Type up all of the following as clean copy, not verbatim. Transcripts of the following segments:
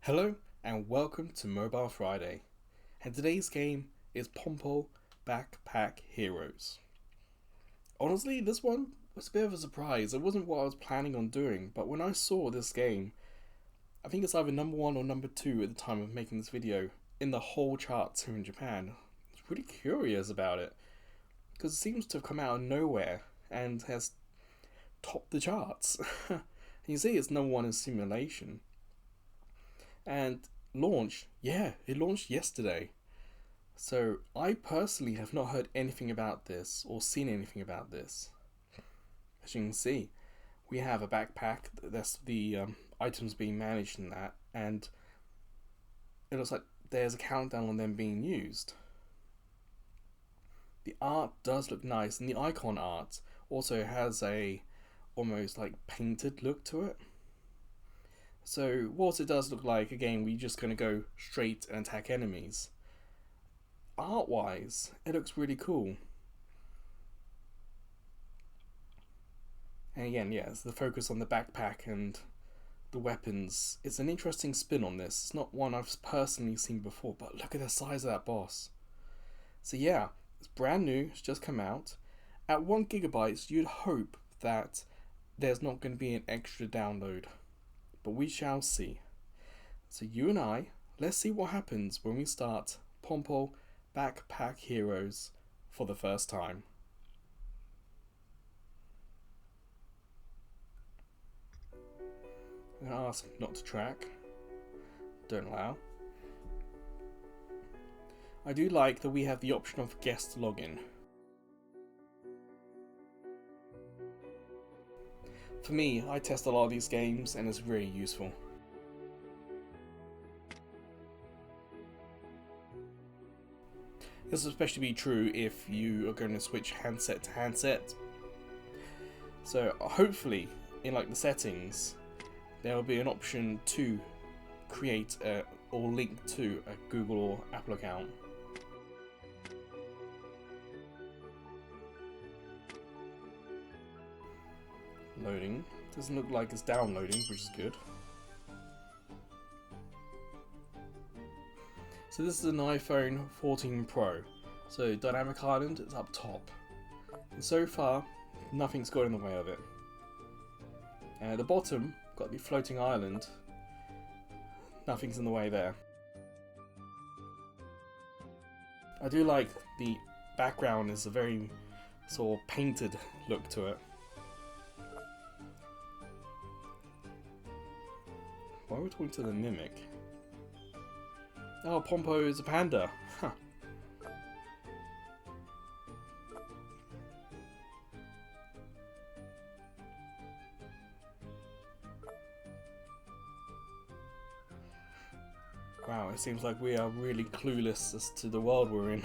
Hello and welcome to Mobile Friday, and today's game is Pompo Backpack Heroes. Honestly, this one was a bit of a surprise. It wasn't what I was planning on doing, but when I saw this game, I think it's either number one or number two at the time of making this video in the whole charts here in Japan. I was pretty curious about it because it seems to have come out of nowhere and has topped the charts. And you see, it's number one in simulation. And it launched yesterday. So I personally have not heard anything about this or seen anything about this. As you can see, we have a backpack. That's the items being managed in that, and it looks like there's a countdown on them being used. The art does look nice, and the icon art also has a almost like painted look to it. So what it does look like, again, we're just going to go straight and attack enemies. Art-wise, it looks really cool. And again, yeah, it's the focus on the backpack and the weapons. It's an interesting spin on this. It's not one I've personally seen before, but look at the size of that boss. So yeah, it's brand new, it's just come out. At 1 GB, you'd hope that there's not going to be an extra download. But we shall see. So you and I, let's see what happens when we start Pompo Backpack Heroes for the first time. I'm going to ask not to track. Don't allow. I do like that we have the option of guest login. For me, I test a lot of these games and it's very useful. This will especially be true if you are going to switch handset to handset. So hopefully, in like the settings, there will be an option to create or link to a Google or Apple account. Loading. Doesn't look like it's downloading, which is good. So this is an iPhone 14 Pro. So Dynamic Island is up top. And so far, nothing's got in the way of it. And at the bottom, got the floating island. Nothing's in the way there. I do like the background is a very sort of painted look to it. Why are we talking to the mimic? Oh, Pompo is a panda. Huh. Wow, it seems like we are really clueless as to the world we're in.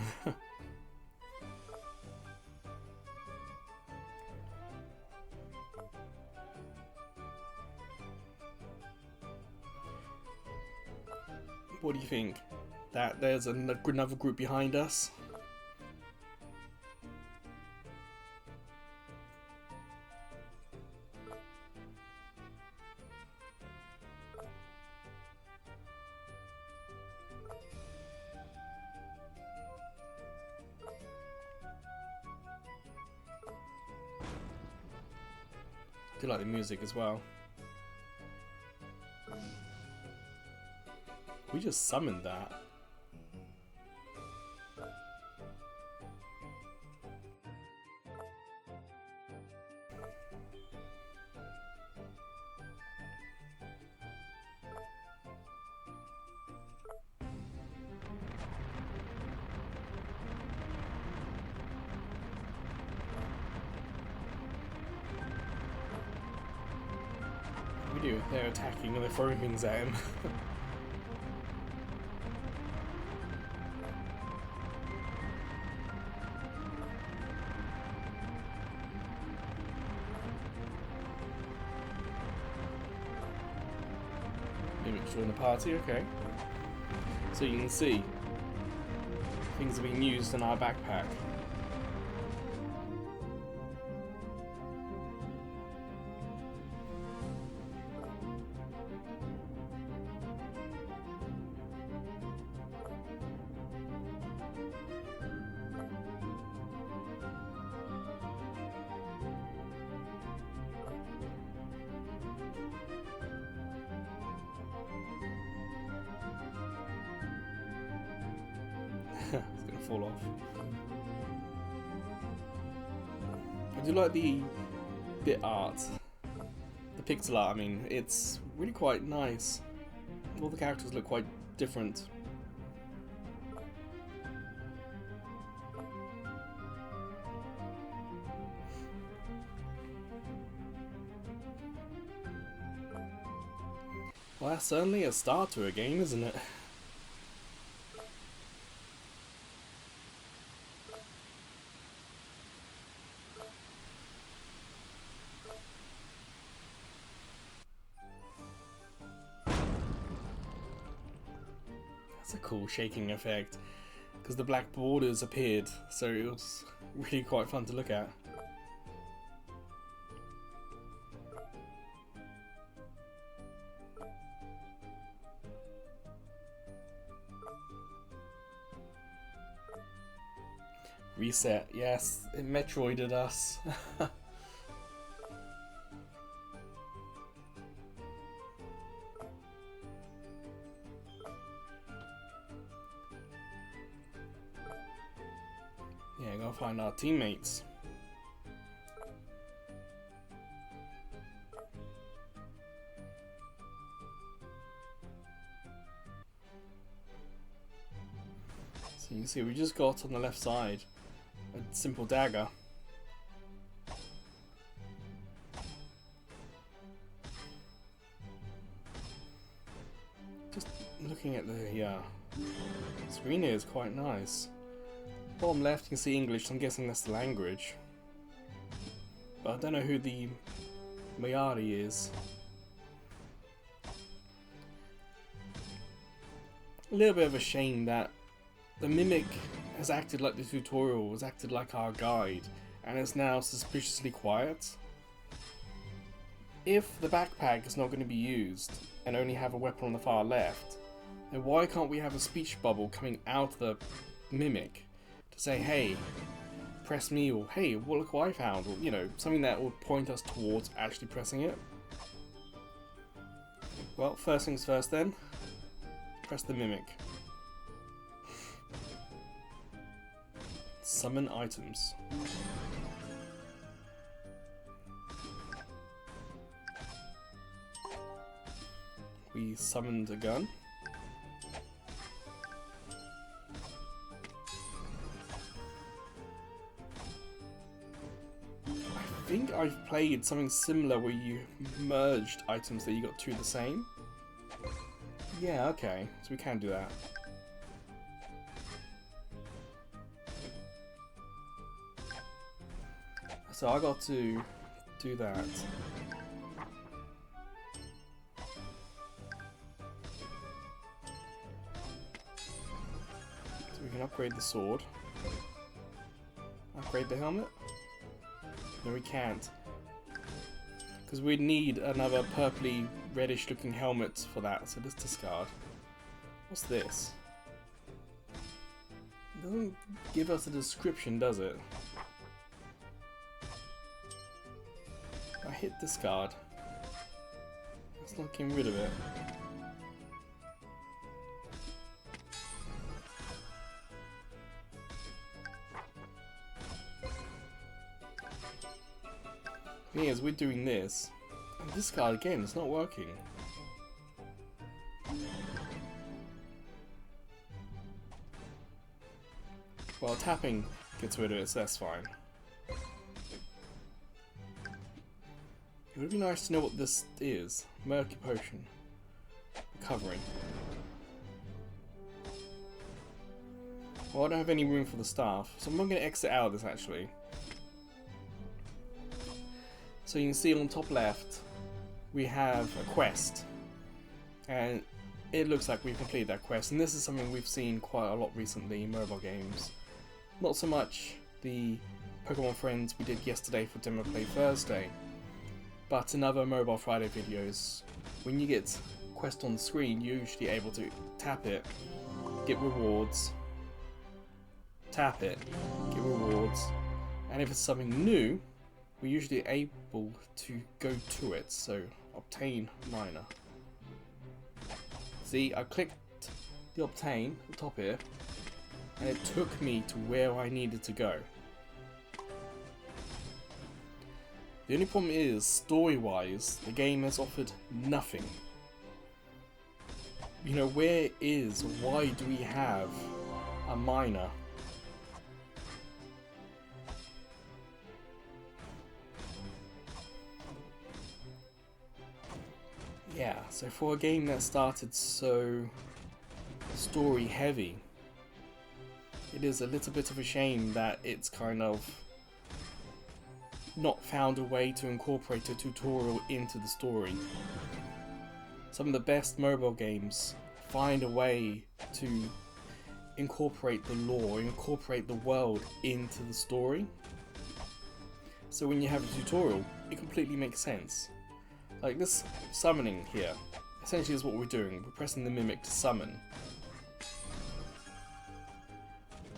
What do you think? That there's another group behind us? I do like the music as well. We just summoned that. We do, they're attacking and they're throwing things at him. Mimics join the party, okay. So you can see things are being used in our backpack. It's gonna fall off. I do like the bit art. The pixel art, I mean, it's really quite nice. All the characters look quite different. Well, that's certainly a start to a game, isn't it? That's a cool shaking effect, because the black borders appeared, so it was really quite fun to look at. Reset, yes, it Metroided us. Yeah, gotta find our teammates. So you can see we just got on the left side a simple dagger. Just looking at the screen here is quite nice. Bottom left you can see English, so I'm guessing that's the language. But I don't know who the Mayari is. A little bit of a shame that the Mimic has acted like the tutorial, has acted like our guide, and is now suspiciously quiet. If the backpack is not going to be used, and only have a weapon on the far left, then why can't we have a speech bubble coming out of the Mimic to say, hey, press me, or hey, well, look what I found, or, you know, something that would point us towards actually pressing it? Well, first things first then, press the Mimic. Summon items. We summoned a gun. I think I've played something similar where you merged items that you got two the same. Yeah, okay, so we can do that. So I got to do that. So we can upgrade the sword. Upgrade the helmet? No, we can't. Because we'd need another purpley reddish looking helmet for that, so let's discard. What's this? It doesn't give us a description, does it? I hit discard. It's not getting rid of it. The thing is, we're doing this, and discard again, it's not working. Well, tapping gets rid of it, so that's fine. It would be nice to know what this is. Murky Potion. Recovering. Well, I don't have any room for the staff, so I'm not going to exit out of this actually. So you can see on top left, we have a quest. And it looks like we've completed that quest, and this is something we've seen quite a lot recently in mobile games. Not so much the Pokemon Friends we did yesterday for Demo Play Thursday, but in other Mobile Friday videos, when you get quest on the screen, you're usually able to tap it, get rewards, tap it, get rewards, and if it's something new, we're usually able to go to it, so obtain minor. See, I clicked the obtain, the top here, and it took me to where I needed to go. The only problem is, story-wise, the game has offered nothing. You know, where is, why do we have a miner? Yeah, so for a game that started so story heavy, it is a little bit of a shame that it's kind of not found a way to incorporate a tutorial into the story. Some of the best mobile games find a way to incorporate the lore, incorporate the world into the story. So when you have a tutorial, it completely makes sense. Like this summoning here, essentially is what we're doing. We're pressing the mimic to summon.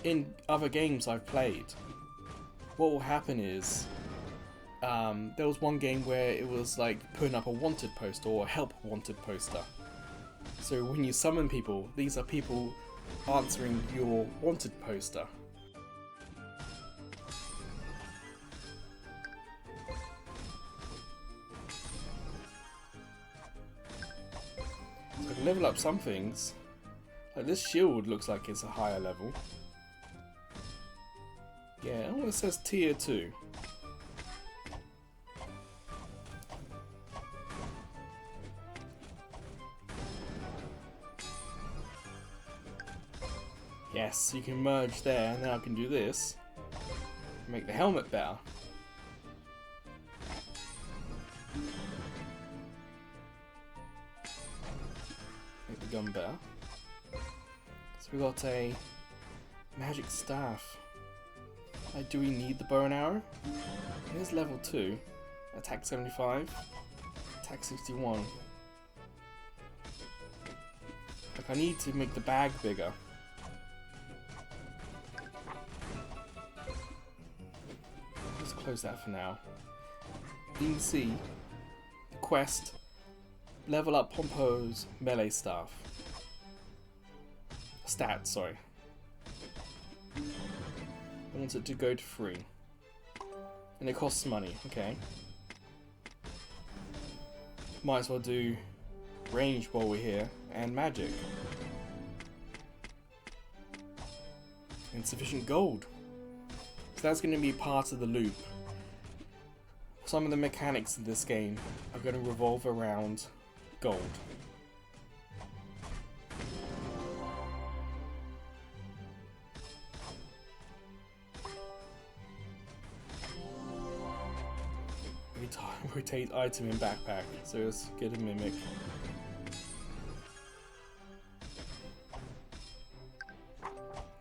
In other games I've played, what will happen is, there was one game where it was like putting up a wanted poster or a help wanted poster. So when you summon people, these are people answering your wanted poster. So I can level up some things. Like this shield looks like it's a higher level. Yeah, oh, it says tier 2. Yes, you can merge there, and now I can do this. Make the helmet better. Make the gun better. So we got a magic staff. Do we need the bow and arrow? It is level 2. Attack 75. Attack 61. Like I need to make the bag bigger. Let's close that for now. You can see the quest, level up Pompo's melee staff. Stats, sorry. I want it to go to free. And it costs money, okay. Might as well do range while we're here, and magic. Insufficient gold. So that's going to be part of the loop. Some of the mechanics of this game are going to revolve around gold. Rotate item in backpack, so let's get a mimic.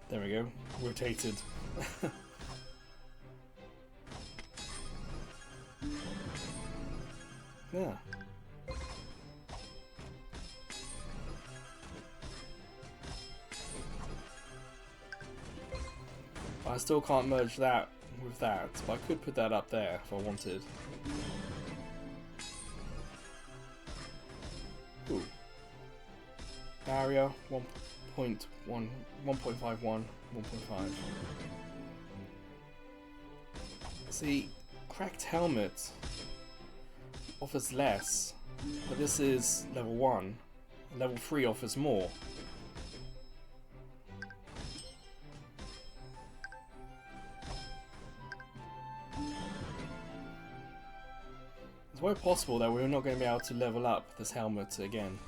There we go, rotated. Yeah. I still can't merge that with that, but I could put that up there if I wanted. Ooh. Barrier 1.1, 1.51, 1.5. See, cracked helmet offers less, but this is level 1. Level 3 offers more. It's quite possible that we're not going to be able to level up this helmet again.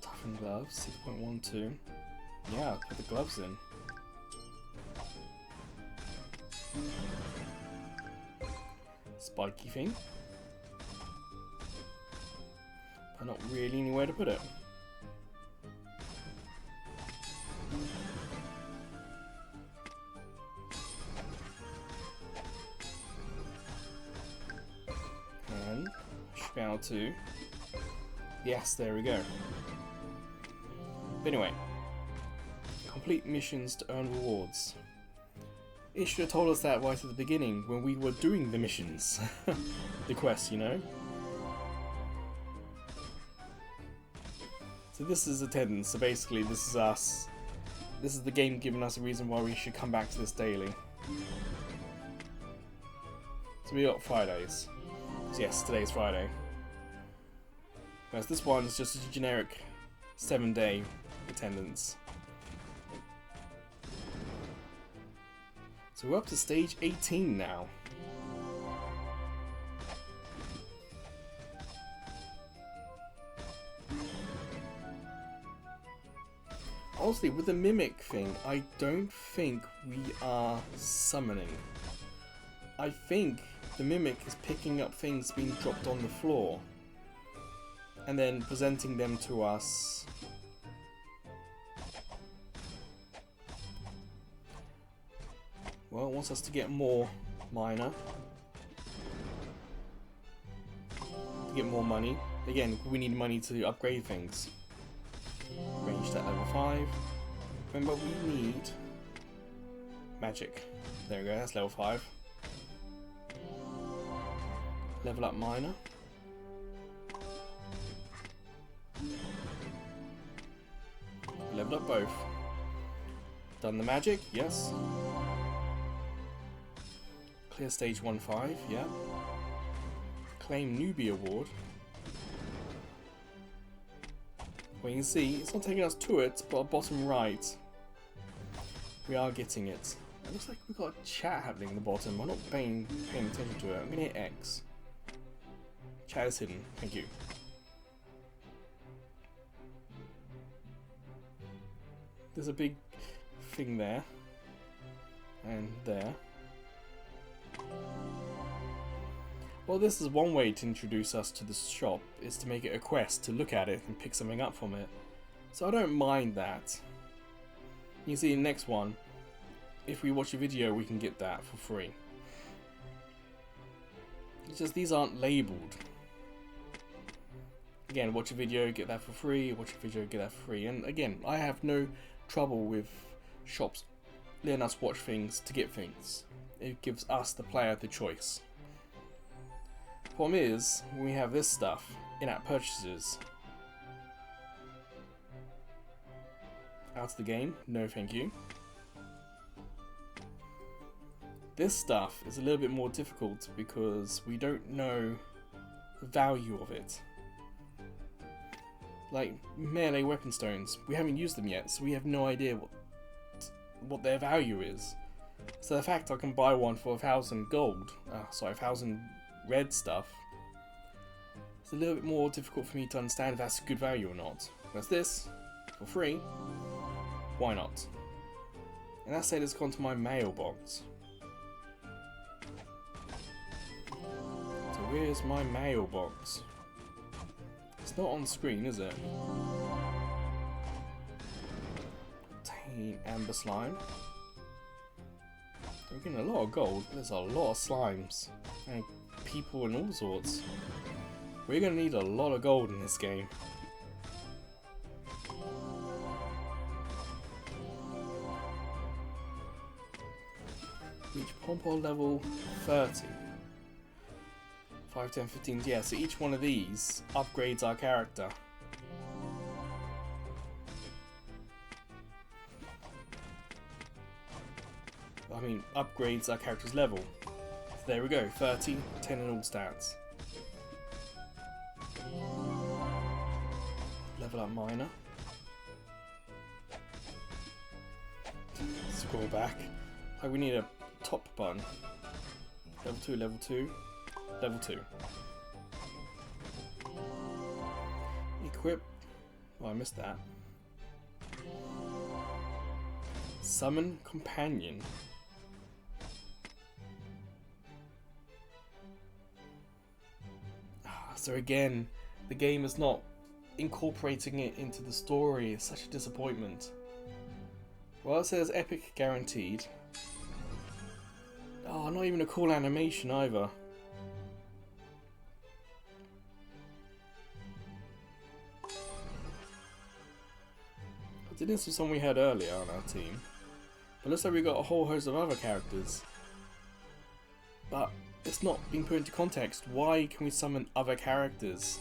Toughen gloves, 6.12. Yeah, put the gloves in. Spiky thing. But not really anywhere to put it. And should be able to. Yes, there we go. But anyway, complete missions to earn rewards. It should have told us that right at the beginning when we were doing the missions. The quest, you know. So this is attendance, so basically this is us. This is the game giving us a reason why we should come back to this daily. So we got Fridays. Yes, today's Friday. Whereas this one is just a generic 7-day attendance. So we're up to stage 18 now. Honestly, with the mimic thing, I don't think we are summoning. I think the mimic is picking up things being dropped on the floor and then presenting them to us. Well, it wants us to get more minor. To get more money. Again, we need money to upgrade things. Ranged at level 5. Remember, we need magic. There we go, that's level 5. Level up minor. Level up both. Done the magic, yes. Clear stage 1-5, yeah. Claim newbie award. Well, you can see, it's not taking us to it, but bottom right, we are getting it. It looks like we've got a chat happening at the bottom. I'm not paying attention to it. I'm going to hit X. Chat is hidden. Thank you. There's a big thing there. And there. Well, this is one way to introduce us to the shop, is to make it a quest to look at it and pick something up from it. So I don't mind that. You can see in the next one, if we watch a video we can get that for free. It's just these aren't labelled. Again, watch a video, get that for free, watch a video, get that for free. And again, I have no trouble with shops letting us watch things to get things. It gives us, the player, the choice. Problem is, when we have this stuff, in-app purchases, out of the game, no thank you. This stuff is a little bit more difficult because we don't know the value of it. Like melee weapon stones, we haven't used them yet, so we have no idea what their value is. So the fact I can buy one for 1,000 gold, 1,000 red stuff, it's a little bit more difficult for me to understand if that's good value or not. Whereas this, for free, why not? And that said, it's gone to my mailbox. So where's my mailbox? It's not on screen, is it? Obtain amber slime. We're getting a lot of gold. There's a lot of slimes and people and all sorts. We're going to need a lot of gold in this game. Reach Pompo level 30. 5, 10, 15, yeah, so each one of these upgrades our character. I mean, upgrades our character's level. So there we go, 30, 10 in all stats. Level up minor. Scroll back. Like we need a top button. Level 2, level 2, level 2. Equip. Oh, I missed that. Summon companion. So again, the game is not incorporating it into the story. It's such a disappointment. Well, it says epic guaranteed. Oh, not even a cool animation either. I did this with someone we had earlier on our team. But looks like we got a whole host of other characters. But it's not being put into context. Why can we summon other characters?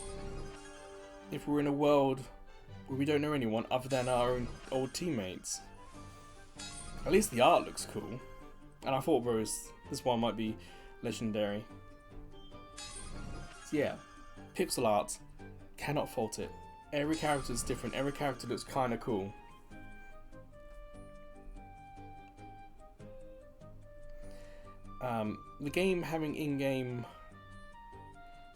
If we're in a world where we don't know anyone other than our own old teammates. At least the art looks cool. And I thought this one might be legendary. So yeah, pixel art, cannot fault it. Every character is different, every character looks kinda cool. The game having in-game,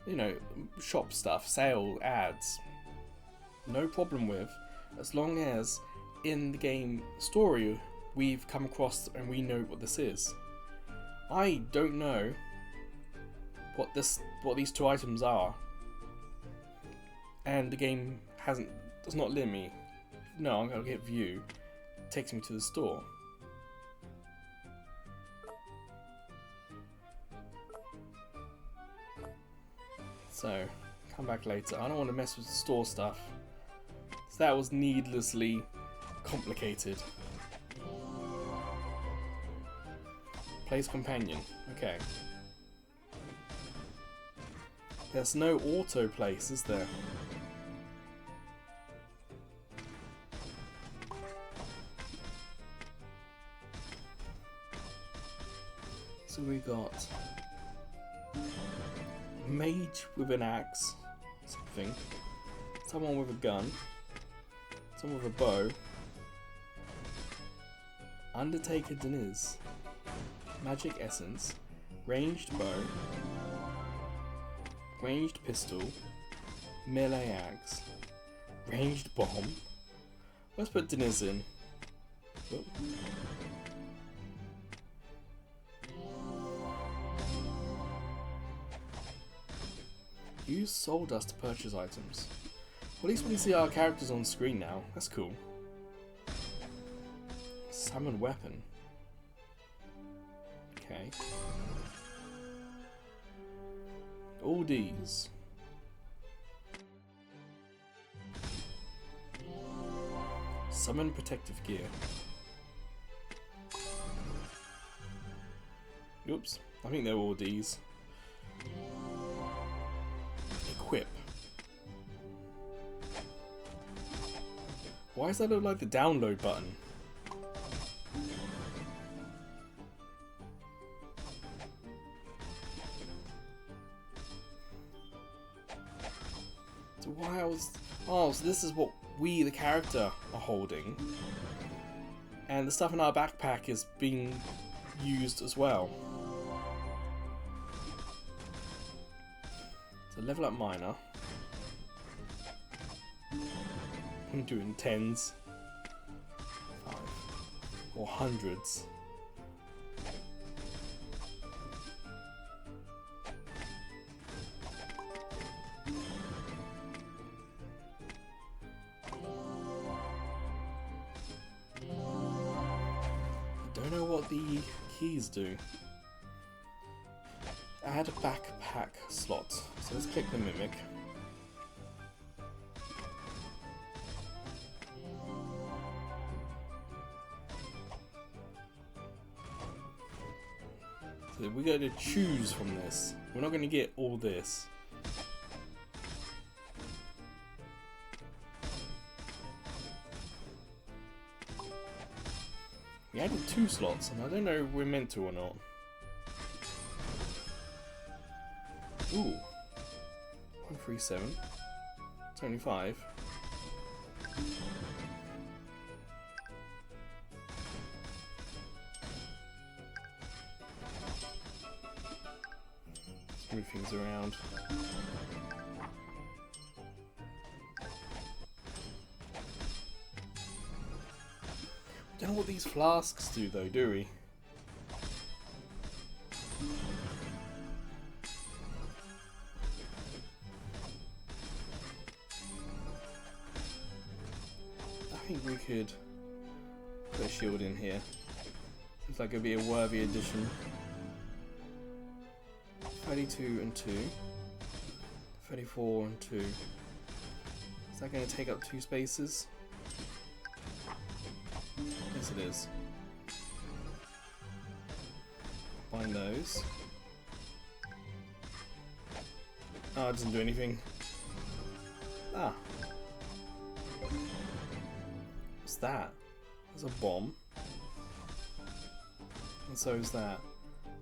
you know, shop stuff, sale, ads, no problem with, as long as in the game story we've come across and we know what this is. I don't know what these two items are, and the game does not let me. No, I'm gonna get view. It takes me to the store. So, come back later. I don't want to mess with the store stuff. So that was needlessly complicated. Place companion. Okay. There's no auto place, is there? So we got mage with an axe, something, someone with a gun, someone with a bow, Undertaker Deniz, magic essence, ranged bow, ranged pistol, melee axe, ranged bomb. Let's put Deniz in. Oh. Use soul dust to purchase items. Well, at least we can see our characters on screen now. That's cool. Summon weapon. Okay. All these. Summon protective gear. Oops. I think they're all these. Equip. Why does that look like the download button? So why I was... Oh, so this is what we, the character, are holding. And the stuff in our backpack is being used as well. So level up miner. I'm doing tens. 5. Or hundreds. I don't know what the keys do. Add a backpack slot. So let's click the mimic. So we're going to choose from this. We're not going to get all this. We added 2 slots, and I don't know if we're meant to or not. Ooh. 137. 25. Let's move things around. We don't know what these flasks do though, do we? I think we could put a shield in here. Seems like it'd be a worthy addition. 32 and 2. 34 and 2. Is that going to take up 2 spaces? Yes it is. Combine those. Oh, it doesn't do anything. Ah. What's that? There's a bomb. And so is that.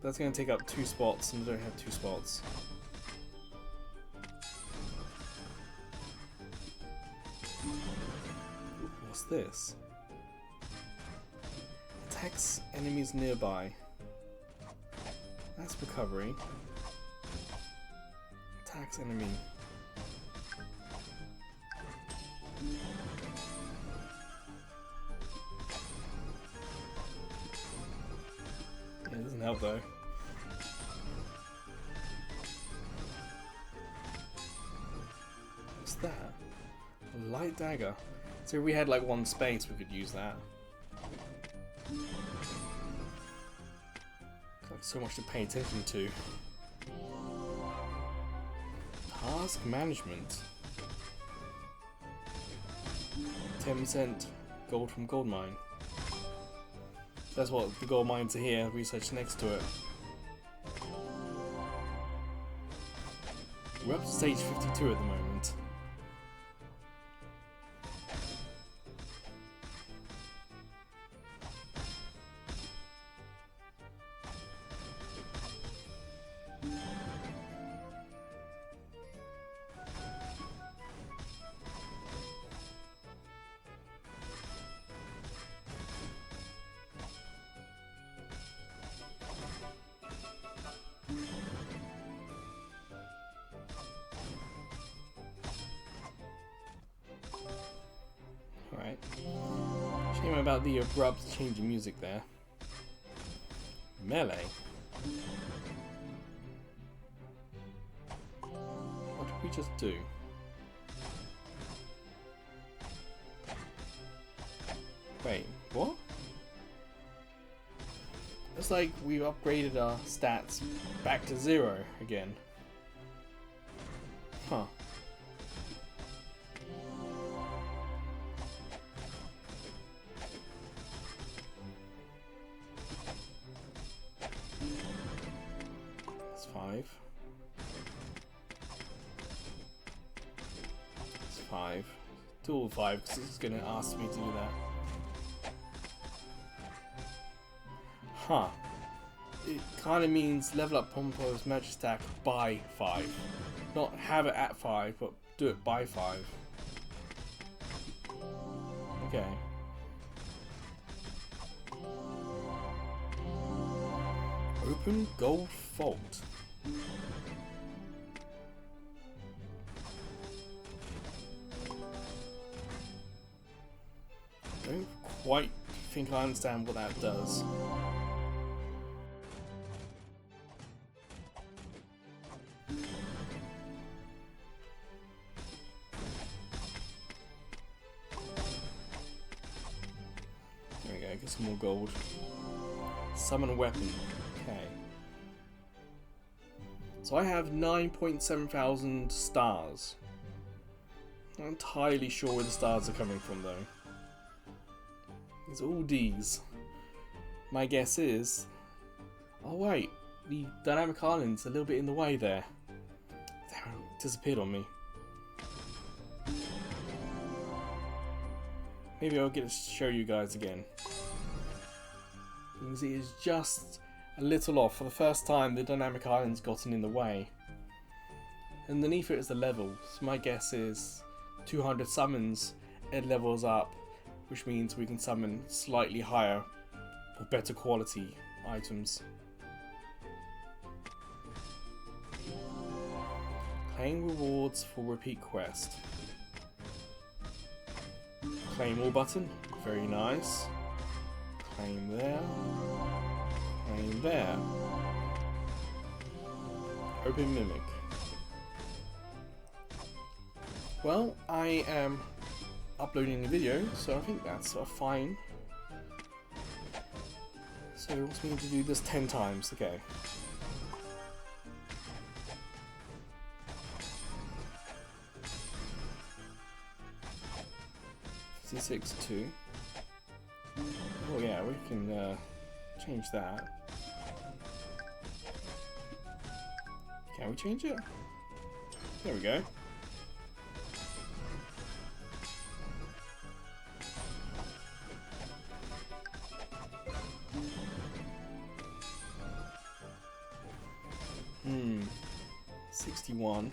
That's going to take up 2 spots, and I don't have 2 spots. What's this? Attacks enemies nearby. That's recovery. Attacks enemy. Yeah, it doesn't help though. What's that? A light dagger. So if we had like 1 space, we could use that. Like so much to pay attention to. Task management. 10% gold from gold mine. That's what the gold mines are here. Research next to it. We're up to stage 52 at the moment. Alright. Shame about the abrupt change in music there. Melee. What did we just do? Wait, what? It's like we upgraded our stats back to 0 again. Huh. That's 5. That's 5. Do all 5 because it's going to ask me to do that. Huh. It kind of means level up Pompo's magic stack by 5. Not have it at 5, but do it by 5. Okay. Open gold vault. I don't quite think I understand what that does. There we go, get some more gold. Summon a weapon. Okay. So I have 9.7 thousand stars. Not entirely sure where the stars are coming from though. It's all D's. My guess is... Oh wait, the dynamic island's a little bit in the way there. Damn, it disappeared on me. Maybe I'll get to show you guys again. You can see it's just a little off. For the first time, the dynamic island's gotten in the way. Underneath it is the level. So my guess is 200 summons, it levels up, which means we can summon slightly higher or better quality items. Claim rewards for repeat quest. Claim all button, very nice. Claim there. Claim there. Open mimic. Well, I am uploading a video, so I think that's fine. So it wants me to do this 10 times, okay. $56.2. Oh yeah, we can change that. Can we change it? There we go. 61.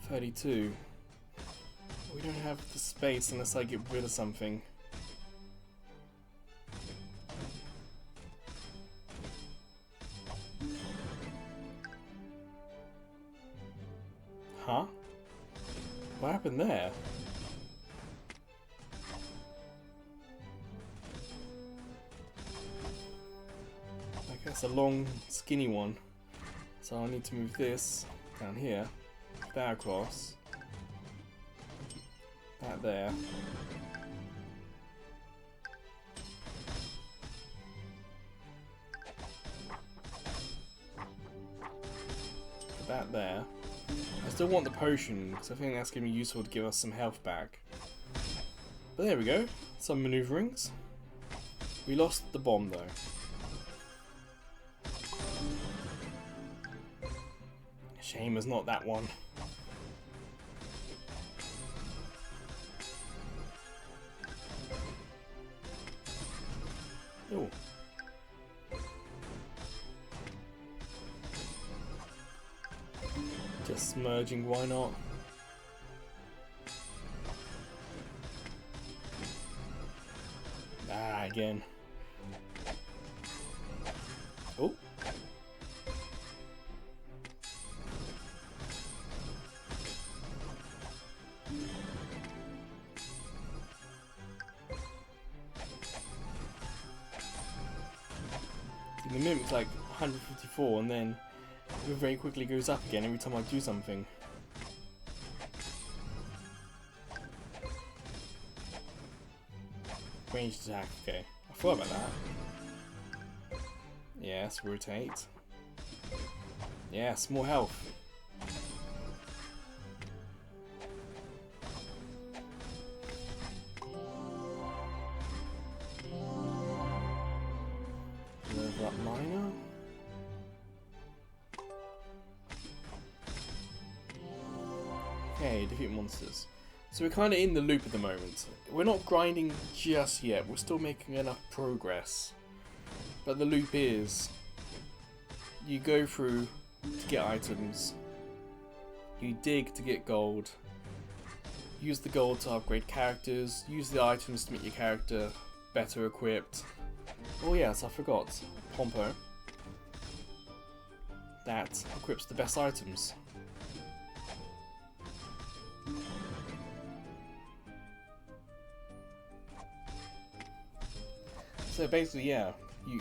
32. We don't have the space unless I get rid of something. Huh? What happened there? I guess a long, skinny one. So I need to move this down here, that across, that there. Put that there. I still want the potion because I think that's going to be useful to give us some health back. But there we go, some maneuverings. We lost the bomb though. Shame it's not that one. Oh. Just merging, why not? Ah, again. Oh. The mimic's like 154 and then it very quickly goes up again every time I do something. Ranged attack, okay. I forgot about that. Yes, rotate. Yes, more health. Level up minor. Okay, defeat monsters. So we're kind of in the loop at the moment. We're not grinding just yet, we're still making enough progress. But the loop is, you go through to get items, you dig to get gold, use the gold to upgrade characters, use the items to make your character better equipped. Oh yes, I forgot, Pompo. That equips the best items. So basically, yeah, you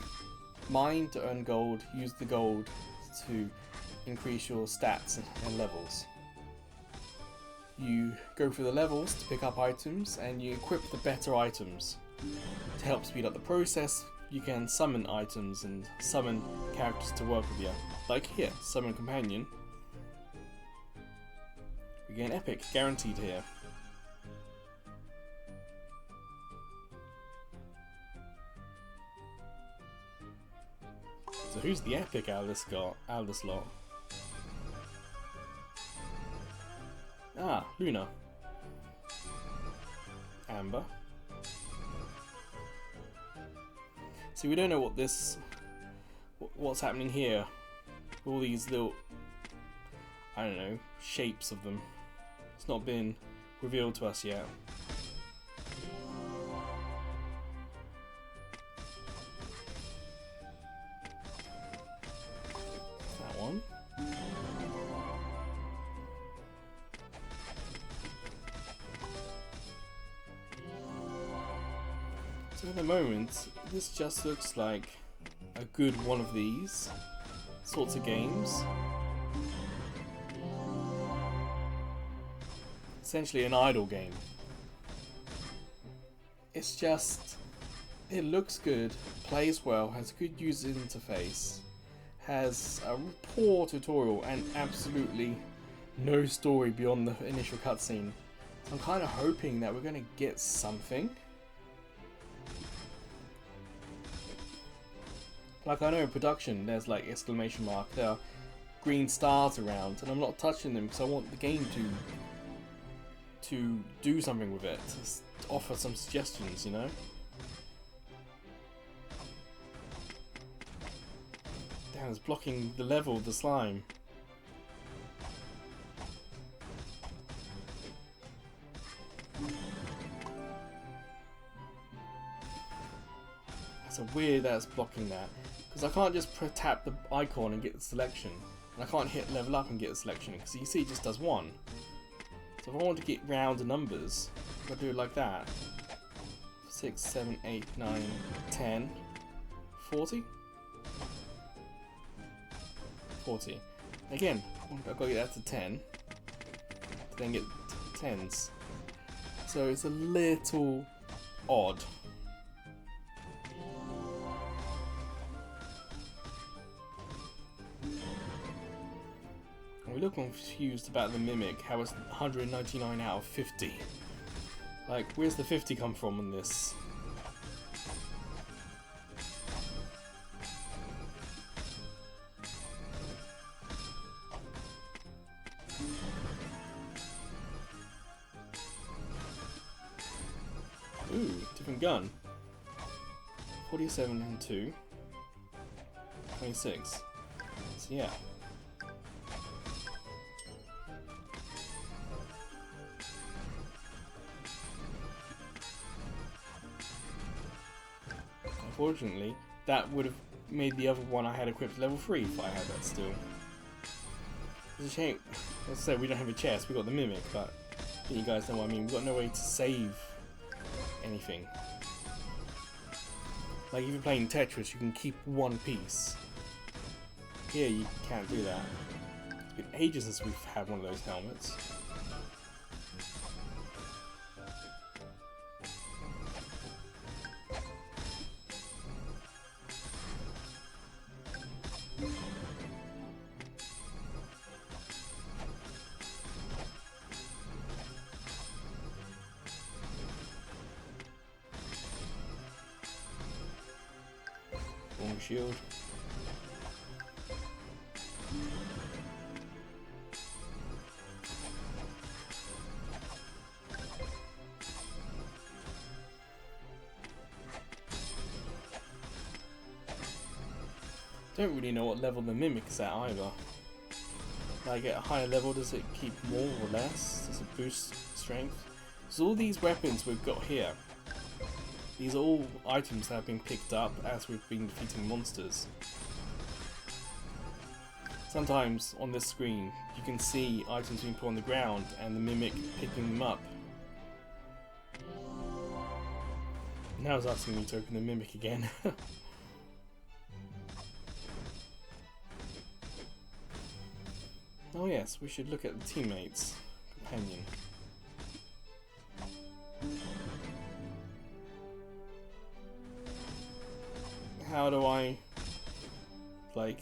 mine to earn gold, use the gold to increase your stats and levels. You go through the levels to pick up items, and you equip the better items. To help speed up the process, you can summon items and summon characters to work with you. Like here, summon companion. We get an epic, guaranteed here. So who's the epic out of this lot? Ah, Luna. Amber. See, we don't know what's happening here. All these little, I don't know, shapes of them. It's not been revealed to us yet. So at the moment, this just looks like a good one of these sorts of games. Essentially an idle game. It's just, it looks good, plays well, has a good user interface, has a poor tutorial and absolutely no story beyond the initial cutscene. So I'm kind of hoping that we're going to get something. Like, I know in production there's like exclamation mark, there are green stars around, and I'm not touching them because I want the game to do something with it, to offer some suggestions, you know? Damn, it's blocking the level of the slime. So weird that it's blocking that. Because I can't just tap the icon and get the selection. And I can't hit level up and get a selection. Because you see it just does one. So if I want to get round numbers, I've got to do it like that. 6, 7, 8, 9, 10, 40? 40. Again, I've got to get that to 10. To then get 10s. So it's a little odd. I'm a little confused about the Mimic, how it's 199 out of 50. Like, where's the 50 come from in this? Ooh, different gun. 47 and 2. 26. So yeah. Unfortunately, that would have made the other one I had equipped level 3 if I had that still. It's a shame. As I said, we don't have a chest, we got the Mimic, but you guys know what I mean, we've got no way to save anything. Like if you're playing Tetris, you can keep one piece. Here you can't do that. It's been ages since we've had one of those helmets. Shield. Don't really know what level the Mimic is at either. Like at a higher level, does it keep more or less? Does it boost strength? So all these weapons we've got here, these are all items that have been picked up as we've been defeating monsters. Sometimes on this screen you can see items being put on the ground and the Mimic picking them up. Now it's asking me to open the Mimic again. Oh yes, we should look at the teammates. Companion. How do I, like,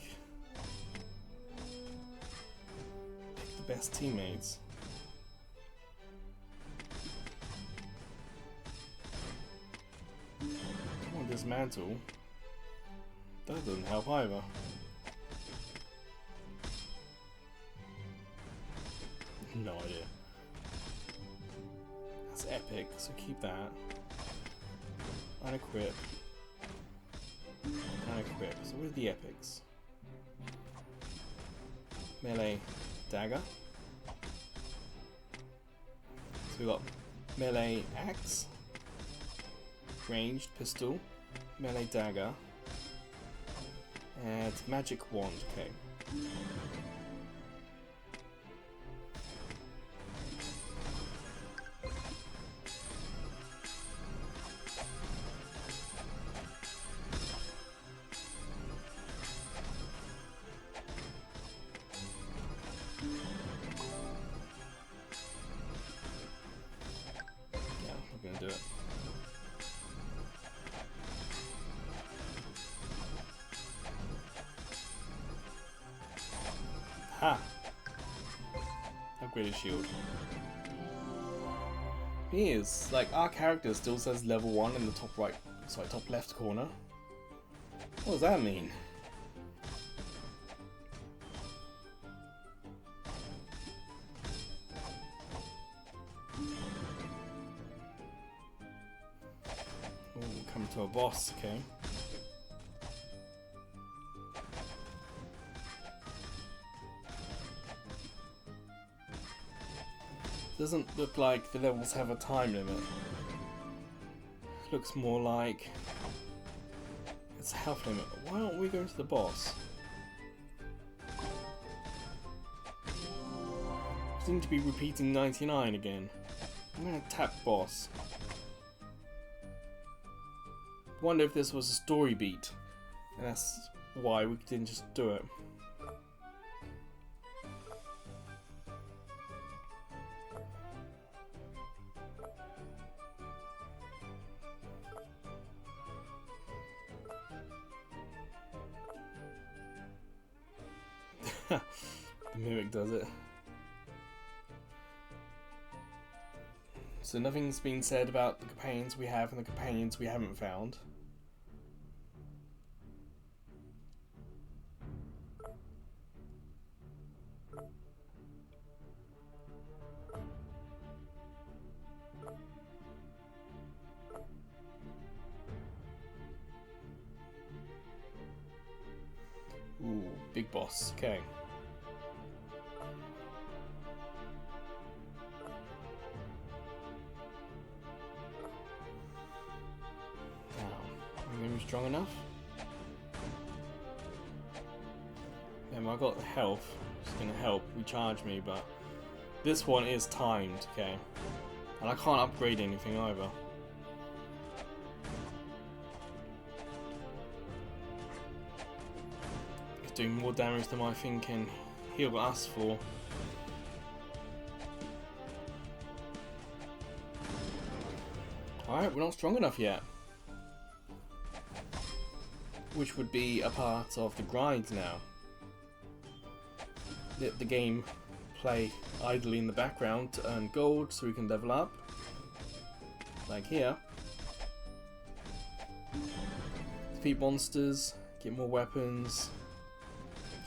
pick the best teammates? Come on, dismantle. That doesn't help either. No idea. That's epic, so keep that. Unequip. Unequip. So what are the epics? Melee dagger. So we got melee axe, ranged pistol, melee dagger, and magic wand. Okay. Do it. Ha! Upgraded shield. Here's like our character still says level 1 in the top right, sorry, top left corner. What does that mean? Come to a boss, okay. Doesn't look like the levels have a time limit. Looks more like It's health limit. Why aren't we going to the boss? I seem to be repeating 99 again. I'm gonna tap boss. Wonder if this was a story beat, and that's why we didn't just do it. The mimic does it. So nothing's been said about the companions we have and the companions we haven't found. Ooh, big boss. Okay. Strong enough? I got the health, which is going to help recharge me, but this one is timed, okay? And I can't upgrade anything either. It's doing more damage than my thing can heal us for. Alright, we're not strong enough yet. Which would be a part of the grind now. Let the game play idly in the background to earn gold so we can level up. Like here. Defeat monsters, get more weapons,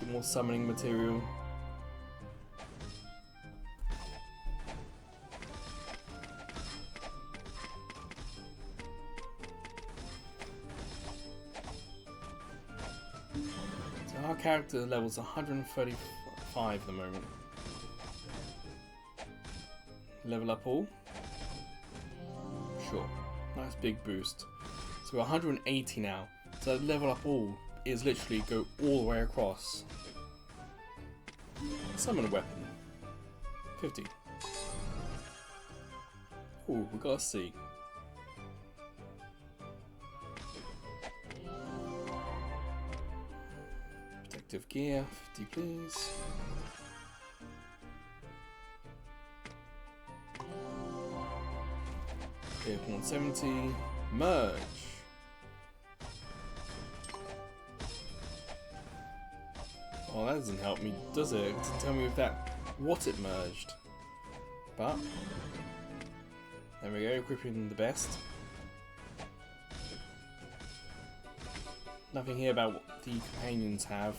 get more summoning material. Our character level's 135 at the moment. Level up all? Sure. Nice big boost. So we're 180 now. So level up all is literally go all the way across. Summon a weapon. 50. Ooh, we got a C. Protective gear, 50 please. Okay, 170. Merge. Oh, that doesn't help me, does it? It doesn't tell me what it merged. But there we go, equipping the best. Nothing here about what the companions have.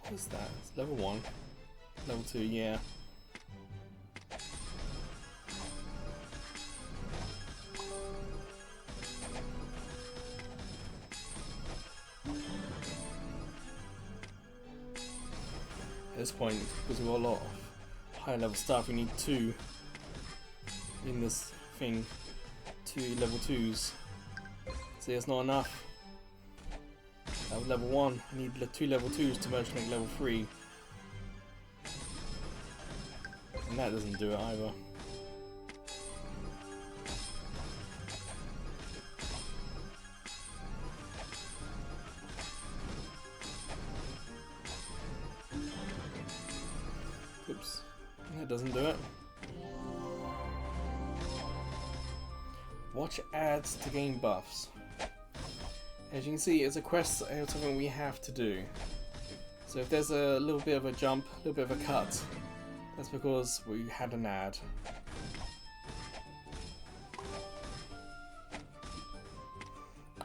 What is that? It's level 1. Level 2, yeah. At this point, because we've got a lot of higher level stuff, we need 2 in this thing. 2 level 2s. See, it's not enough. That was level 1. I need 2 level 2s to merge to make level 3. And that doesn't do it either. Oops. That doesn't do it. Watch ads to gain buffs. As you can see, it's a quest, it's something we have to do. So if there's a little bit of a jump, a little bit of a cut, that's because we had an ad.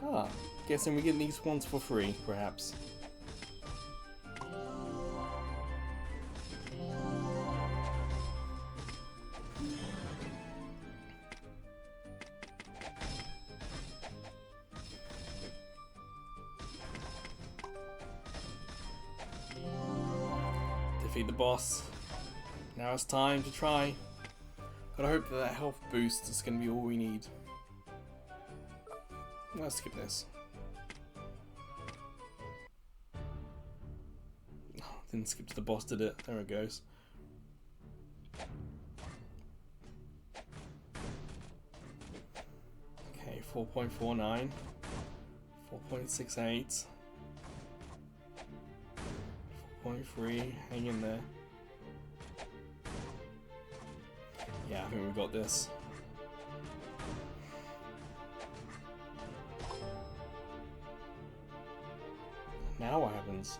Ah, guessing we get these ones for free, perhaps. defeat the boss. Now it's time to try. Gotta hope that health boost is gonna be all we need. Let's skip this. Oh, didn't skip to the boss, did it? There it goes. Okay, 4.49, 4.68, 4.3, hang in there. Yeah, I think we've got this. Now what happens?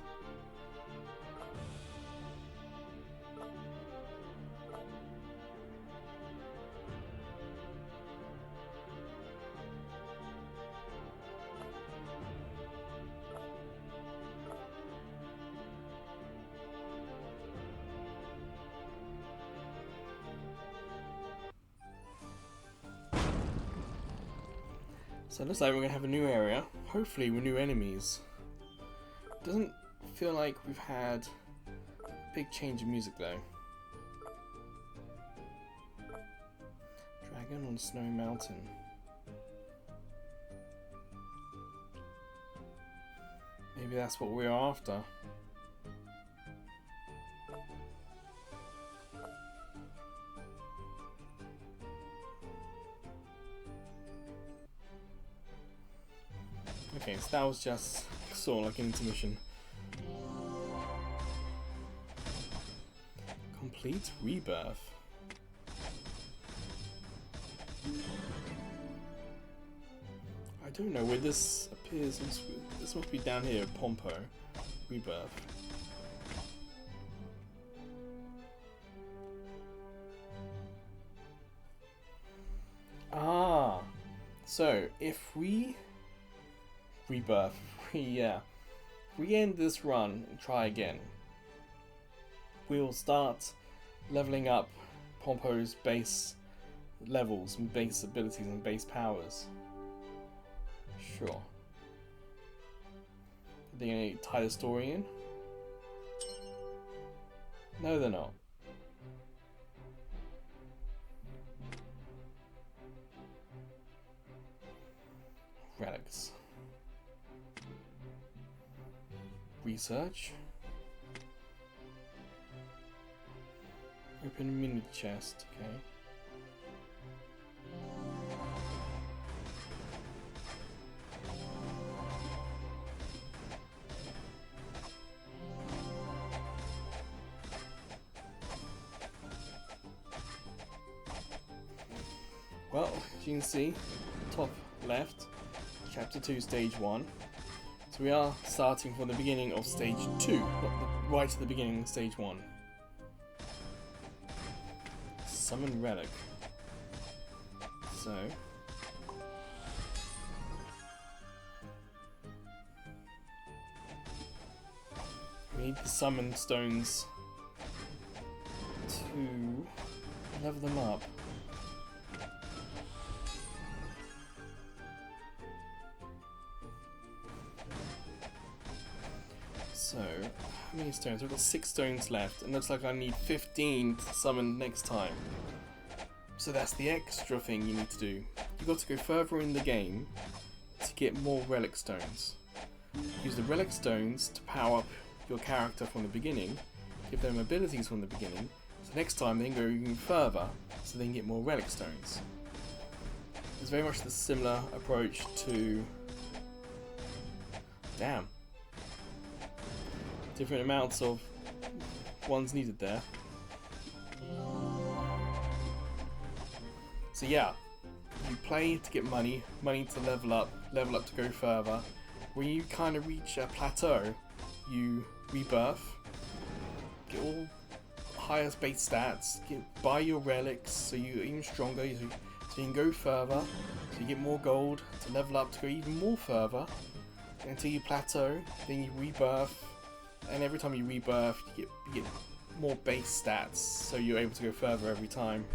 So it looks like we're going to have a new area, hopefully with new enemies. Doesn't feel like we've had a big change in music though. Dragon on Snowy Mountain. Maybe that's what we're after. Okay, so that was just sort of like an intermission. Complete rebirth. I don't know where this appears. This must be down here, Pompo. Rebirth. Ah, so if we rebirth, we end this run and try again, we'll start leveling up Pompo's base levels and base abilities and base powers. Sure. Are they going to tie the story in? No, they're not. Relics. Research. Open a mini chest, okay. Well, as you can see, top left, chapter 2, stage 1. So we are starting from the beginning of stage 2, right at the beginning of stage 1. Summon relic. So we need the summon stones to level them up. So, how many stones? We've got 6 stones left, and looks like I need 15 to summon next time. So that's the extra thing you need to do. You've got to go further in the game to get more relic stones. Use the relic stones to power up your character from the beginning, give them abilities from the beginning, so next time they can go even further, so they can get more relic stones. It's very much the similar approach to... Damn. Different amounts of ones needed there. So yeah, you play to get money to level up to go further. When you kind of reach a plateau, you rebirth, get all highest base stats, buy your relics so you're even stronger, so you can go further, so you get more gold to level up to go even more further, until you plateau, then you rebirth. And every time you rebirth, you get more base stats, so you're able to go further every time.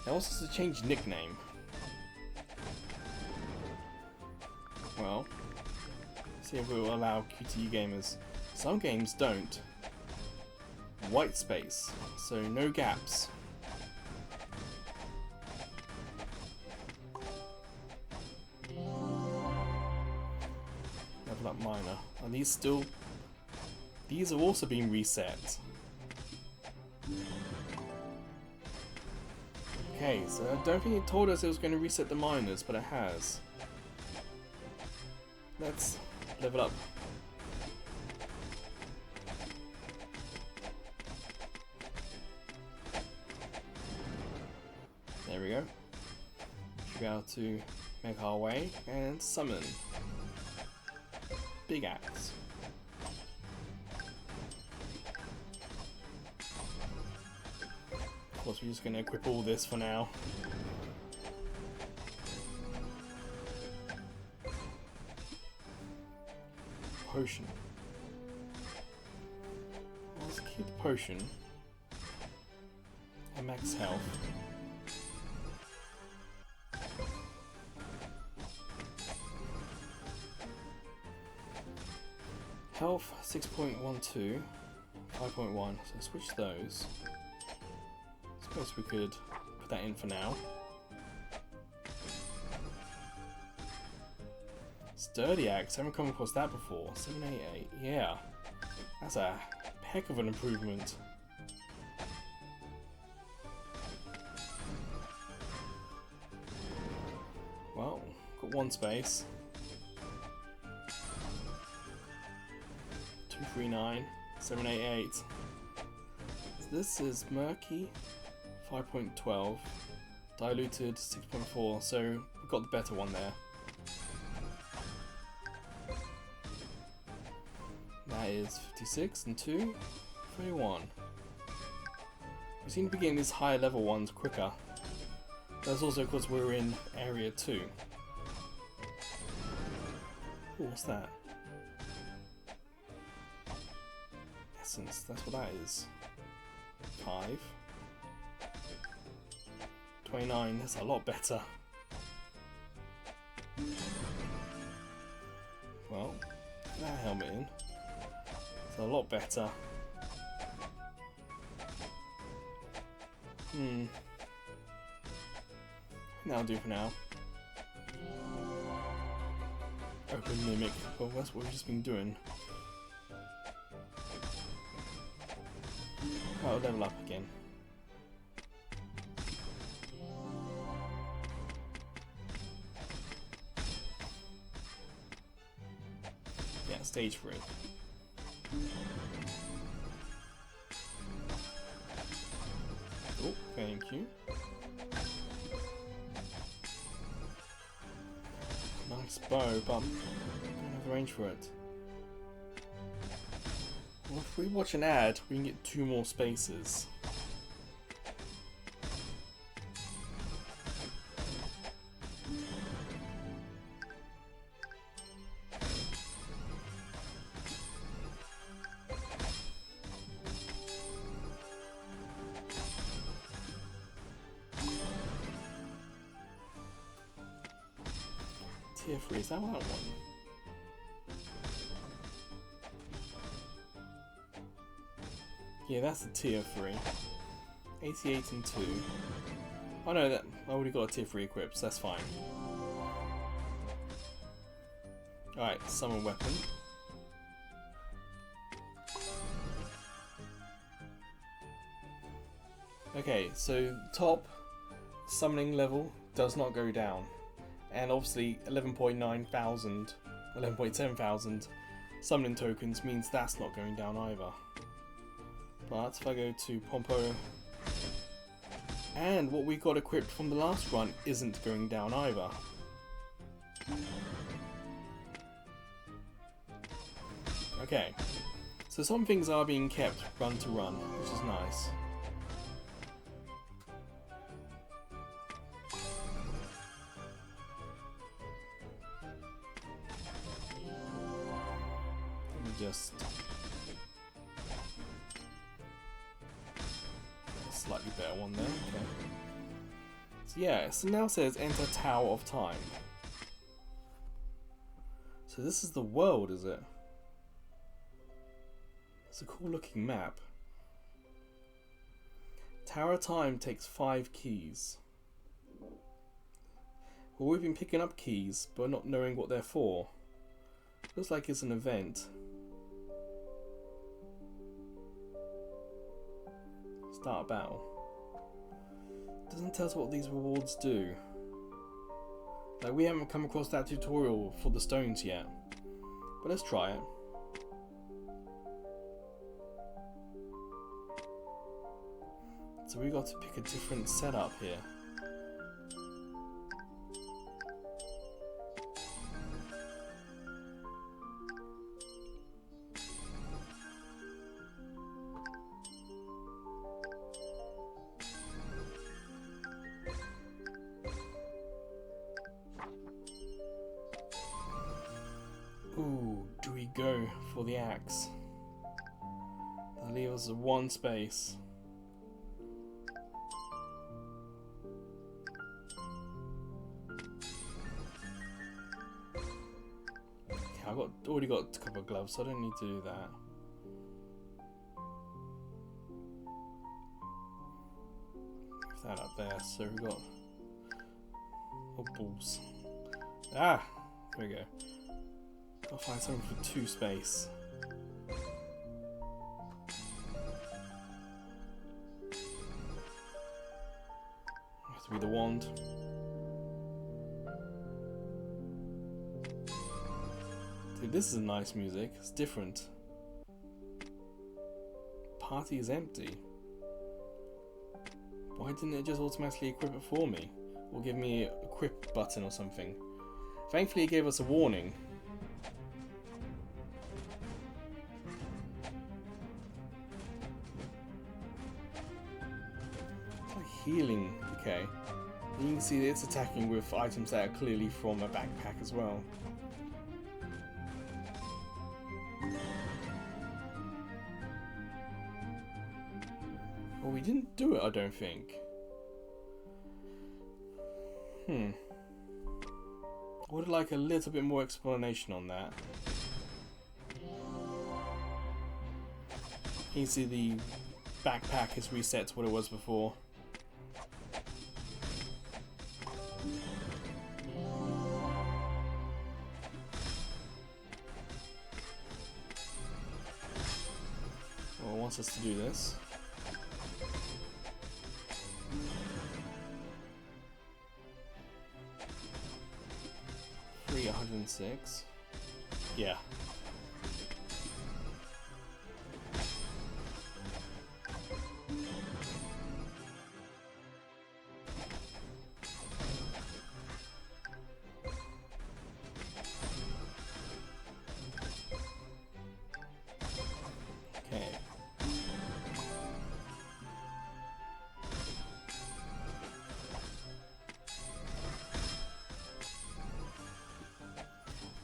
Now also to change nickname. Well, see if it will allow QTE gamers. Some games don't. white space, so no gaps. Level up miner. Are these still... These are also being reset. Okay, so I don't think it told us it was going to reset the miners, but it has. Let's level up. There we go. Should be able to make our way and summon Big Axe. Of course, we're just going to equip all this for now. Potion. Let's keep the potion. And max health. Health 6.12, 5.1. So switch those. Suppose we could put that in for now. Sturdy axe, haven't come across that before. 788, yeah. That's a heck of an improvement. Well, got one space. 239, 788. This is murky. 5.12, diluted 6.4, so we got the better one there. That is 56 and 2, 31. We seem to be getting these higher level ones quicker. That's also because we're in area 2. Ooh, what's that? Essence, that's what that is. 5. 29, that's a lot better. Well, that helmet in. It's a lot better. That'll do for now. Open mimic. Well, that's what we've just been doing. Oh, level up again. Yeah, stage 3. Oh, thank you. Nice bow, but I don't have the range for it. Well, if we watch an ad, we can get 2 more spaces. Tier 3, is that one? Yeah, that's a tier 3. 88 and 2. Oh no, that I already got a tier 3 equipped, so that's fine. Alright, summon weapon. Okay, so top summoning level does not go down. And obviously 11.9 thousand, 11.7 thousand summoning tokens means that's not going down either. But if I go to Pompo, and what we got equipped from the last run isn't going down either. Okay, so some things are being kept run to run, which is nice. Let me just slightly better one there, okay. So yeah, so now it says enter Tower of Time. So this is the world, is it? It's a cool looking map. Tower time takes 5 keys. Well, we've been picking up keys, but not knowing what they're for. Looks like it's an event. Start a battle. Doesn't tell us what these rewards do. Like, we haven't come across that tutorial for the stones yet. But let's try it. So we got to pick a different setup here. Ooh, do we go for the axe? That leaves us one space. I've already got a couple of gloves, so I don't need to do that. Move that up there, so we've got... Oh, balls. Ah! There we go. Gotta find something for 2 space. Has to be the wand. Dude, this is nice music. It's different. Party is empty. Why didn't it just automatically equip it for me? Or give me a equip button or something? Thankfully it gave us a warning. Healing decay. You can see that it's attacking with items that are clearly from a backpack as well. Well, we didn't do it, I don't think. I would like a little bit more explanation on that. You can see the backpack is reset to what it was before. Well, it wants us to do this. 106. Yeah. Okay.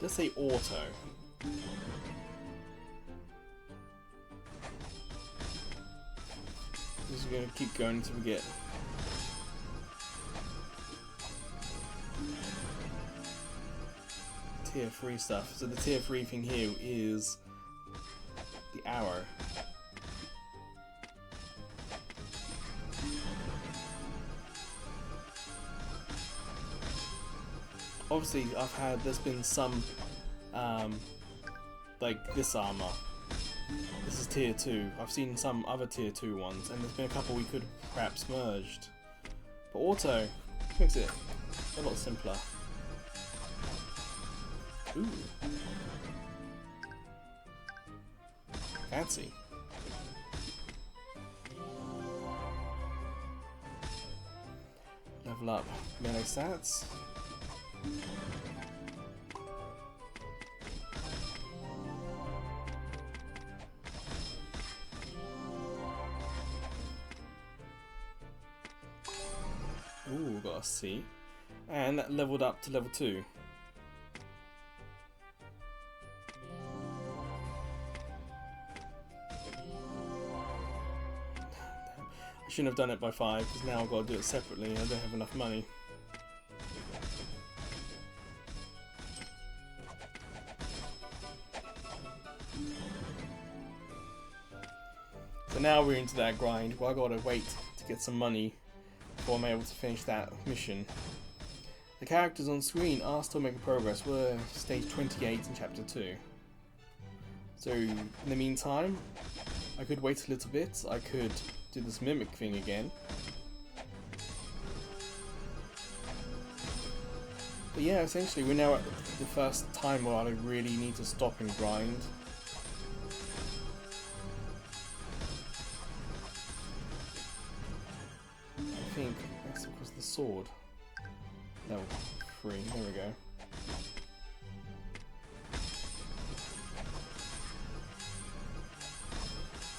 Let's say auto. Just gonna keep going until we get tier 3 stuff. So the tier 3 thing here is the arrow. Obviously, there's been some, like this armor. This is tier 2. I've seen some other tier 2 ones, and there's been a couple we could have perhaps merged. But auto makes it a lot simpler. Ooh. Fancy. Level up melee stats. Ooh, got a C. And that leveled up to level 2. I shouldn't have done it by 5 because now I've got to do it separately and I don't have enough money. So now we're into that grind where I gotta wait to get some money before I'm able to finish that mission. The characters on screen are still making progress. We're stage 28 in chapter 2. So in the meantime, I could wait a little bit. I could do this mimic thing again. But yeah, essentially we're now at the first time where I really need to stop and grind. I think that's because of the sword. Level 3, there we go.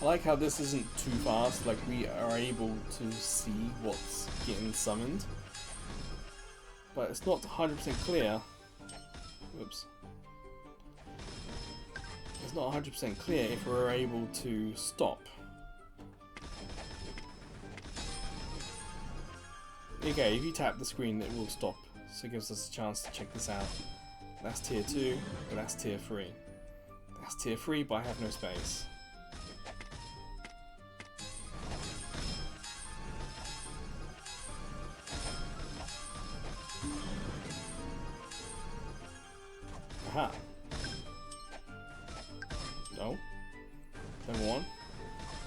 I like how this isn't too fast, like we are able to see what's getting summoned. But it's not 100% clear. Whoops. It's not 100% clear if we're able to stop. Okay, if you tap the screen, it will stop. So it gives us a chance to check this out. That's tier 2, but that's tier 3. That's tier 3, but I have no space. Aha. No. Level 1.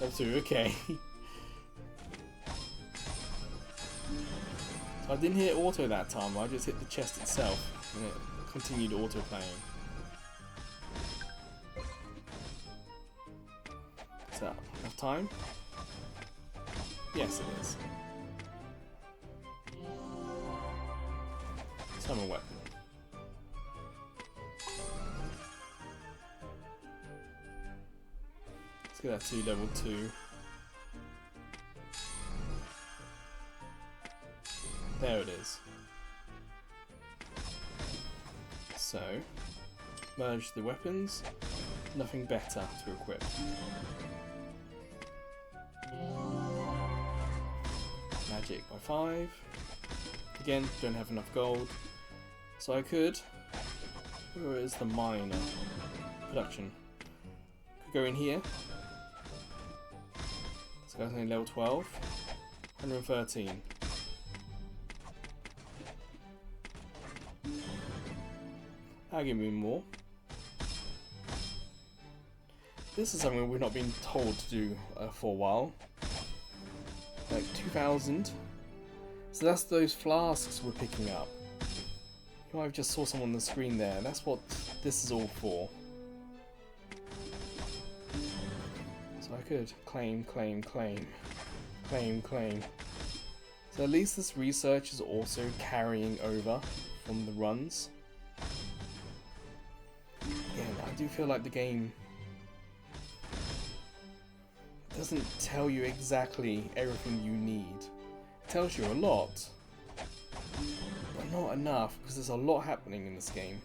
Level 2, okay. So I didn't hit auto that time, I just hit the chest itself and it continued auto playing. Is that enough time? Yes, it is. Summon weapon. Let's get that to level 2. There it is. So, merge the weapons. Nothing better to equip. Magic by 5. Again, don't have enough gold. So I could... Where is the miner? Production. Could go in here. This guy's only level 12. 113. I'll give me more. This is something we've not been told to do for a while. Like 2000. So that's those flasks we're picking up. You might have just saw some on the screen there. That's what this is all for. So I could claim, claim, claim. Claim, claim. So at least this research is also carrying over from the runs. Again, I do feel like the game doesn't tell you exactly everything you need. It tells you a lot, but not enough, because there's a lot happening in this game.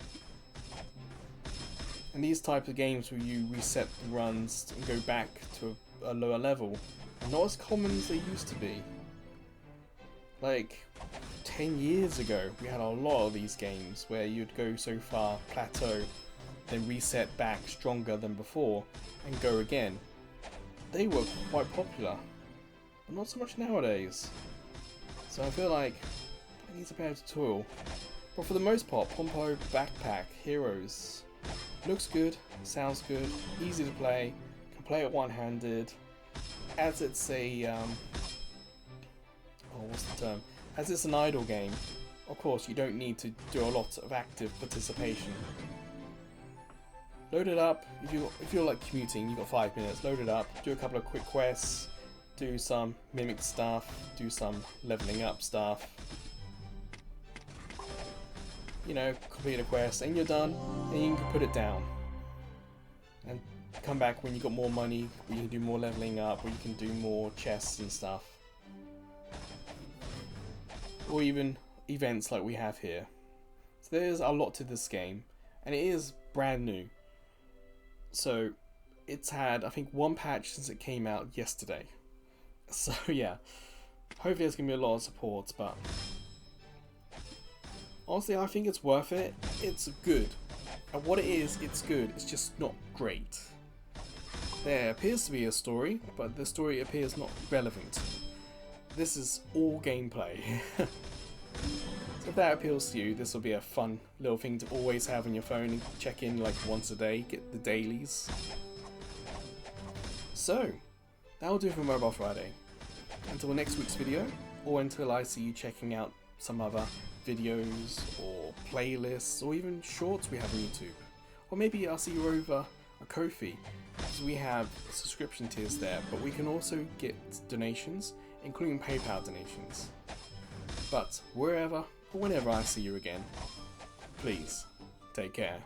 And these types of games where you reset the runs and go back to a lower level are not as common as they used to be. Like 10 years ago, we had a lot of these games where you'd go so far, plateau, then reset back stronger than before, and go again. They were quite popular, but not so much nowadays. So I feel like I need a better tutorial. But for the most part, Pompo Backpack Heroes looks good, sounds good, easy to play, can play it one-handed. As it's a what's the term? As it's an idle game, of course you don't need to do a lot of active participation. Load it up. If you're like commuting, you've got 5 minutes. Load it up. Do a couple of quick quests. Do some mimic stuff. Do some leveling up stuff. You know, complete a quest, and you're done. And you can put it down. And come back when you got more money. Where you can do more leveling up. Where you can do more chests and stuff. Or even events like we have here. So there's a lot to this game, and it is brand new. So it's had, I think, 1 patch since it came out yesterday. So yeah, hopefully there's going to be a lot of support, but honestly I think it's worth it. It's good. And what it is, it's good. It's just not great. There appears to be a story, but the story appears not relevant. this is all gameplay. So if that appeals to you, this will be a fun little thing to always have on your phone and check in like once a day, get the dailies. So, that'll do for Mobile Friday. Until next week's video, or until I see you checking out some other videos or playlists or even shorts we have on YouTube. Or maybe I'll see you over a Ko-fi, because we have subscription tiers there, but we can also get donations, including PayPal donations. But wherever or whenever I see you again, please take care.